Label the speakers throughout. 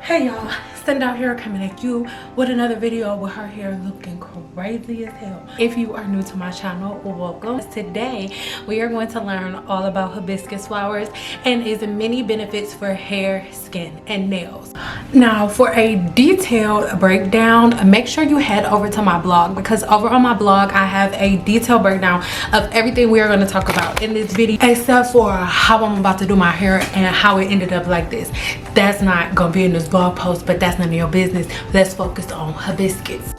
Speaker 1: Hey y'all, Stand Out here coming at you with another video with her hair looking crazy as hell. If you are new to my channel, welcome. Today we are going to learn all about hibiscus flowers and its many benefits for hair, skin, and nails. Now for a detailed breakdown, make sure you head over to my blog, because over on my blog I have a detailed breakdown of everything we are going to talk about in this video, except for how I'm about to do my hair and how it ended up like this. That's not gonna be in this blog post, but that's none of your business. Let's focus on hibiscus.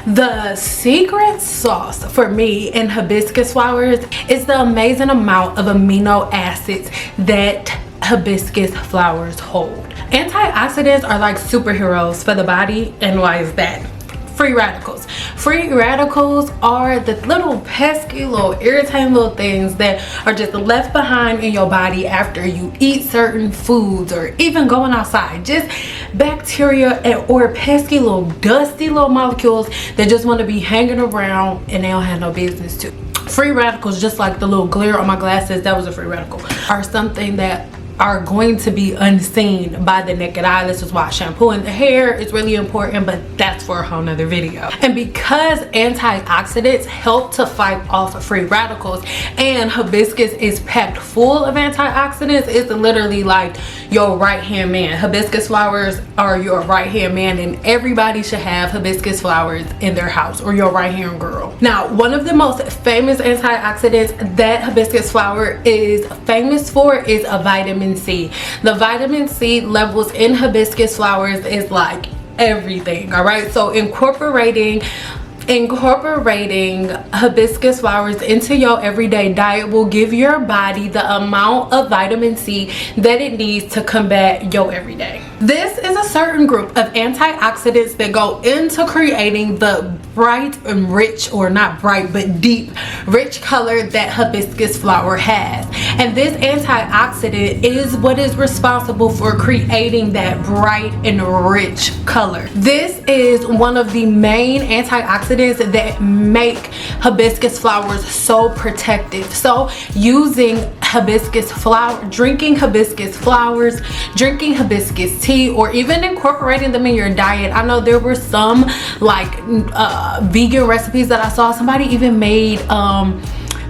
Speaker 1: The secret sauce for me in hibiscus flowers is the amazing amount of amino acids that hibiscus flowers hold. Antioxidants are like superheroes for the body, and why is that? Free radicals. Free radicals are the little pesky, little irritating little things that are just left behind in your body after you eat certain foods or even going outside. Just bacteria or pesky little dusty little molecules that just want to be hanging around and they don't have no business to. Free radicals, just like the little glare on my glasses, that was a free radical, are something that are going to be unseen by the naked eye. This is why shampooing the hair is really important, but that's for a whole nother video. And because antioxidants help to fight off free radicals and hibiscus is packed full of antioxidants, it's literally like your right hand man. Hibiscus flowers are your right hand man, and everybody should have hibiscus flowers in their house, or your right hand girl. Now, one of the most famous antioxidants that hibiscus flower is famous for is a vitamin C. The vitamin C levels in hibiscus flowers is like everything, all right? So incorporating hibiscus flowers into your everyday diet will give your body the amount of vitamin C that it needs to combat your everyday. This is a certain group of antioxidants that go into creating the bright and rich, or not bright but deep rich color that hibiscus flower has. And this antioxidant is what is responsible for creating that bright and rich color. This is one of the main antioxidants that make hibiscus flowers so protective. So using hibiscus flower, drinking hibiscus flowers, drinking hibiscus tea, or even incorporating them in your diet. I know there were some like vegan recipes that I saw. Somebody even made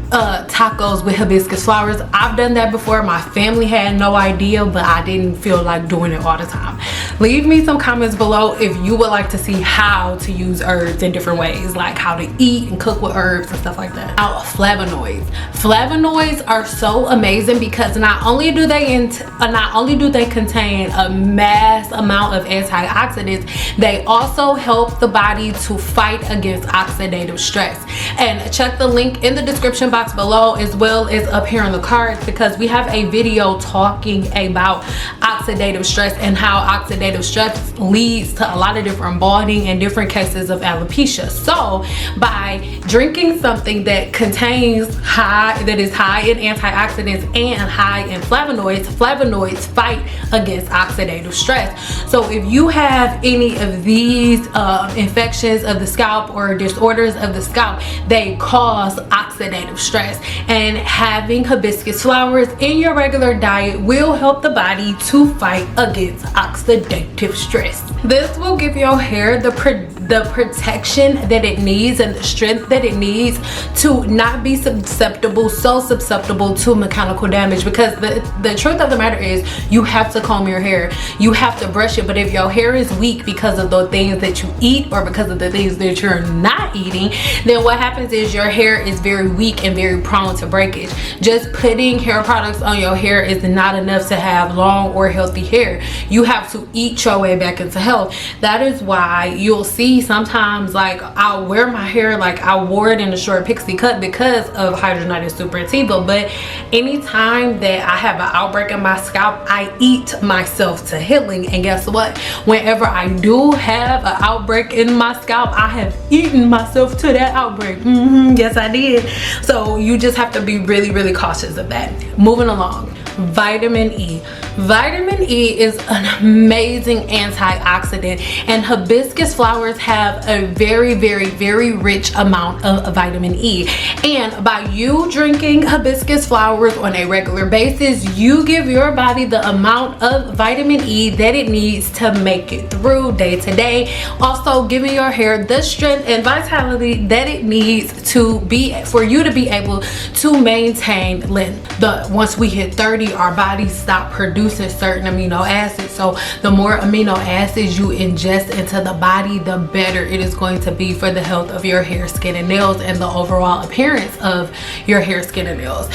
Speaker 1: tacos with hibiscus flowers. I've done that before. My family had no idea, but I didn't feel like doing it all the time. Leave me some comments below if you would like to see how to use herbs in different ways, like how to eat and cook with herbs and stuff like that. Now, flavonoids. Flavonoids are so amazing because not only do they contain a mass amount of antioxidants, they also help the body to fight against oxidative stress. And check the link in the description box below, as well as up here in the cards, because we have a video talking about oxidative stress and how oxidative stress leads to a lot of different balding and different cases of alopecia. So by drinking something that is high in antioxidants and high in flavonoids fight against oxidative stress. So if you have any of these infections of the scalp or disorders of the scalp, they cause oxidative stress, and having hibiscus flowers in your regular diet will help the body to fight against oxidative stress. This will give your hair the protection that it needs and the strength that it needs to not be so susceptible to mechanical damage, because the truth of the matter is you have to comb your hair, you have to brush it, but if your hair is weak because of the things that you eat or because of the things that you're not eating, then what happens is your hair is very weak and very prone to breakage. Just putting hair products on your hair is not enough to have long or healthy hair. You have to eat your way back into health. That is why you'll see sometimes, like, I'll wear my hair like I wore it in a short pixie cut because of hydrogenated super but anytime that I have an outbreak in my scalp, I eat myself to healing. And guess what? Whenever I do have an outbreak in my scalp, I have eaten myself to that outbreak. Yes, I did. So you just have to be really cautious of that. Moving along, vitamin E. Vitamin E is an amazing antioxidant, and hibiscus flowers have a very, very, very rich amount of vitamin E. And by you drinking hibiscus flowers on a regular basis, you give your body the amount of vitamin E that it needs to make it through day to day. Also giving your hair the strength and vitality that it needs to be for you to be able to maintain length. Once we hit 30, our bodies stop producing certain amino acids. So the more amino acids you ingest into the body, the better it is going to be for the health of your hair, skin, and nails, and the overall appearance of your hair, skin, and nails.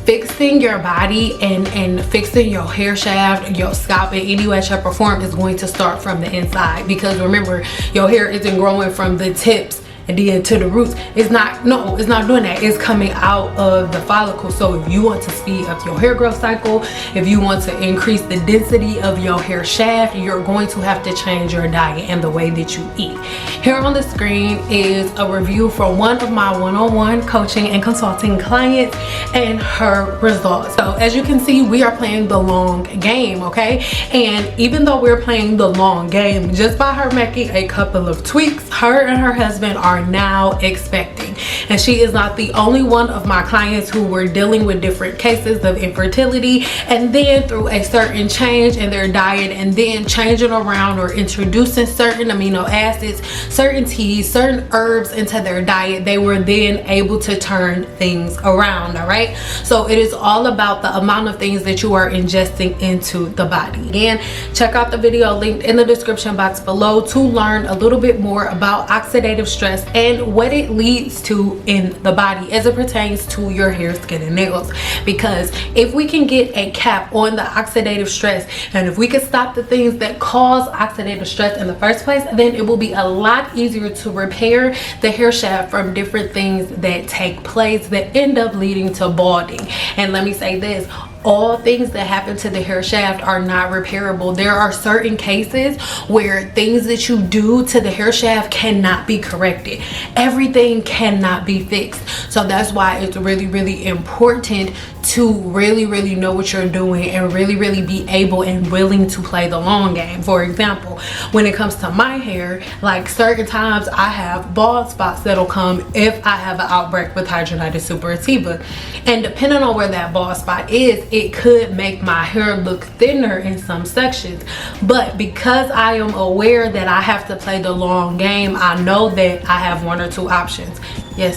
Speaker 1: Fixing your body and fixing your hair shaft, your scalp, in any way, shape, or form is going to start from the inside, because remember, your hair isn't growing from the tips and then to the roots. It's not doing that. It's coming out of the follicle. So if you want to speed up your hair growth cycle, if you want to increase the density of your hair shaft, you're going to have to change your diet and the way that you eat. Here on the screen is a review for one of my one-on-one coaching and consulting clients and her results. So as you can see, we are playing the long game, okay? And even though we're playing the long game, just by her making a couple of tweaks, her and her husband are now expecting. And she is not the only one of my clients who were dealing with different cases of infertility, and then through a certain change in their diet, and then changing around or introducing certain amino acids, certain teas, certain herbs into their diet, they were then able to turn things around. All right, so it is all about the amount of things that you are ingesting into the body. Again, check out the video linked in the description box below to learn a little bit more about oxidative stress and what it leads to in the body as it pertains to your hair, skin, and nails. Because if we can get a cap on the oxidative stress, and if we can stop the things that cause oxidative stress in the first place, then it will be a lot easier to repair the hair shaft from different things that take place that end up leading to balding. And let me say this, all things that happen to the hair shaft are not repairable. There are certain cases where things that you do to the hair shaft cannot be corrected. Everything cannot be fixed. So that's why it's really, really important to really know what you're doing and really be able and willing to play the long game. For example, when it comes to my hair, like certain times I have bald spots that'll come if I have an outbreak with hidradenitis suppurativa, and depending on where that bald spot is, it could make my hair look thinner in some sections. But because I am aware that I have to play the long game, I know that I have one or two options. Yes,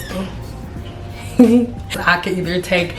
Speaker 1: I can either take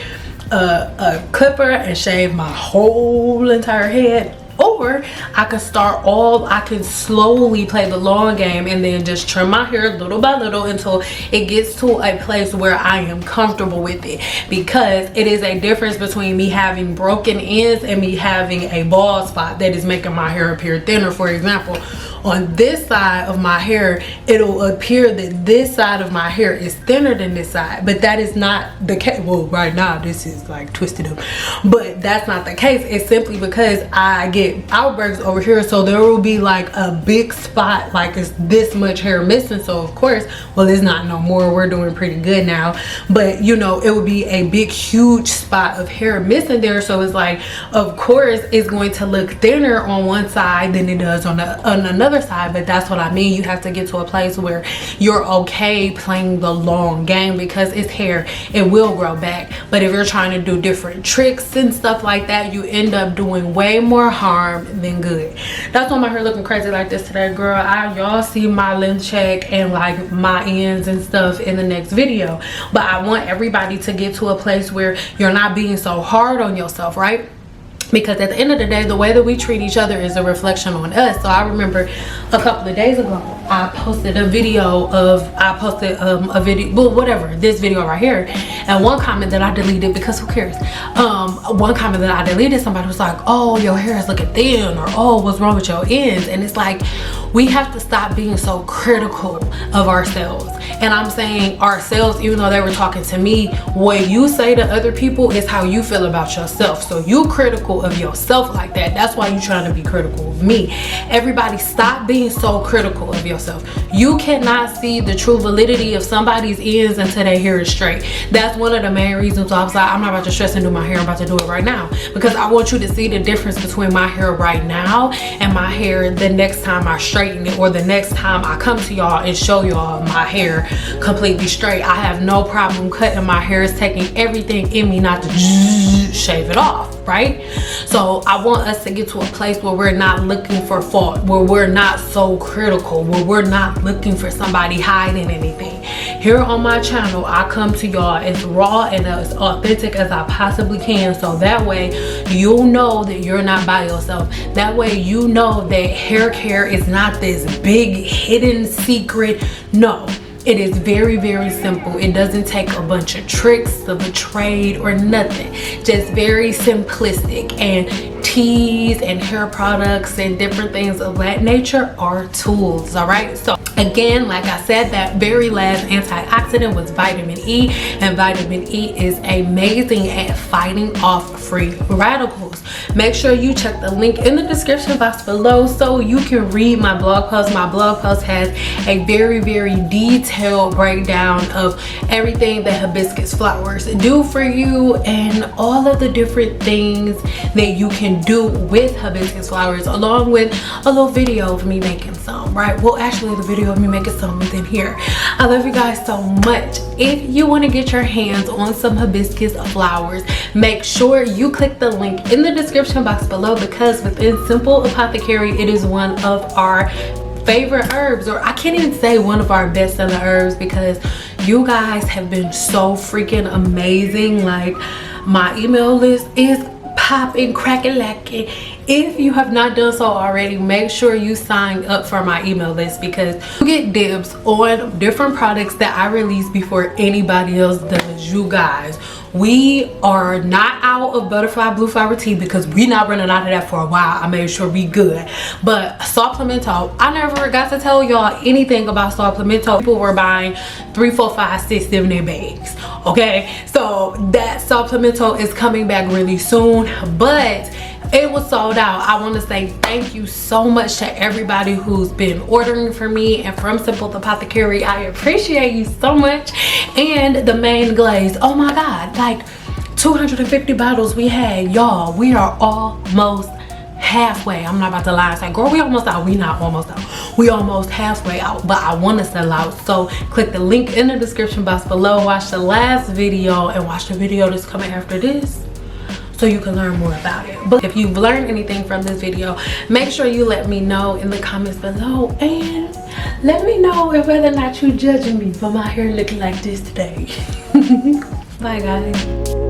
Speaker 1: a clipper and shave my whole entire head, or I can slowly play the long game and then just trim my hair little by little until it gets to a place where I am comfortable with it. Because it is a difference between me having broken ends and me having a bald spot that is making my hair appear thinner. For example, on this side of my hair, it'll appear that this side of my hair is thinner than this side, but that is not the case. Well, right now this is like twisted up, but that's not the case. It's simply because I get outbreaks over here, so there will be like a big spot, like it's this much hair missing. So of course, well, it's not no more, we're doing pretty good now, but you know, it would be a big huge spot of hair missing there. So it's like, of course it's going to look thinner on one side than it does on another side. But that's what I mean, you have to get to a place where you're okay playing the long game, because it's hair, it will grow back. But if you're trying to do different tricks and stuff like that, you end up doing way more harm than good. That's why my hair looking crazy like this today, girl. Y'all see my length check and like my ends and stuff in the next video. But I want everybody to get to a place where you're not being so hard on yourself, right? Because at the end of the day, the way that we treat each other is a reflection on us. So I remember a couple of days ago, I posted a video of, this video right here, and one comment that I deleted, because who cares, one comment that I deleted, somebody was like, oh, your hair is looking thin, or oh, what's wrong with your ends? And it's like, we have to stop being so critical of ourselves. And I'm saying ourselves, even though they were talking to me. What you say to other people is how you feel about yourself. So you critical of yourself like that. That's why you trying to be critical of me. Everybody stop being so critical of yourself. You cannot see the true validity of somebody's ends until their hair is straight. That's one of the main reasons I was like, I'm not about to stress and do my hair. I'm about to do it right now, because I want you to see the difference between my hair right now and my hair the next time I straighten it, or the next time I come to y'all and show y'all my hair completely straight. I have no problem cutting my hair. It's taking everything in me not to shave it off, right? So I want us to get to a place where we're not looking for fault, where we're not so critical, where we're not looking for somebody hiding anything. Here on my channel, I come to y'all as raw and as authentic as I possibly can, so that way you'll know that you're not by yourself. That way you know that hair care is not this big hidden secret. No, it is very, very simple. It doesn't take a bunch of tricks of a trade or nothing. Just very simplistic, and teas and hair products and different things of that nature are tools. All right, so again, like I said, that very last antioxidant was vitamin E, and vitamin E is amazing at fighting off free radicals. Make sure you check the link in the description box below so you can read my blog post. My blog post has a very, very detailed breakdown of everything that hibiscus flowers do for you, and all of the different things that you can do with hibiscus flowers, along with a little video of me making some, right? Well, actually the video of me making some is in here. I love you guys so much. If you want to get your hands on some hibiscus flowers, make sure you click the link in the description box below, because within Simple Apothecary, it is one of our favorite herbs, or I can't even say one of our best selling herbs, because you guys have been so freaking amazing. Like, my email list is popping, cracking, lacking. If you have not done so already, make sure you sign up for my email list, because you get dibs on different products that I release before anybody else does. You guys, we are not out of butterfly blue flower tea, because we not running out of that for a while. I made sure we good. But supplemento, I never got to tell y'all anything about supplemento. People were buying 3, 4, 5, 6, 7, 8 bags. Okay, so that supplemento is coming back really soon, but it was sold out. I want to say thank you so much to everybody who's been ordering for me and from Simple Apothecary. I appreciate you so much. And the main glaze, oh my god, like 250 bottles we had, y'all. We are almost halfway. I'm not about to lie and say, girl, we almost out. We not almost out. We almost halfway out, but I want to sell out. So click the link in the description box below. Watch the last video and watch the video that's coming after this, so you can learn more about it. But if you've learned anything from this video, make sure you let me know in the comments below, and let me know whether or not you're judging me for my hair looking like this today. Bye guys.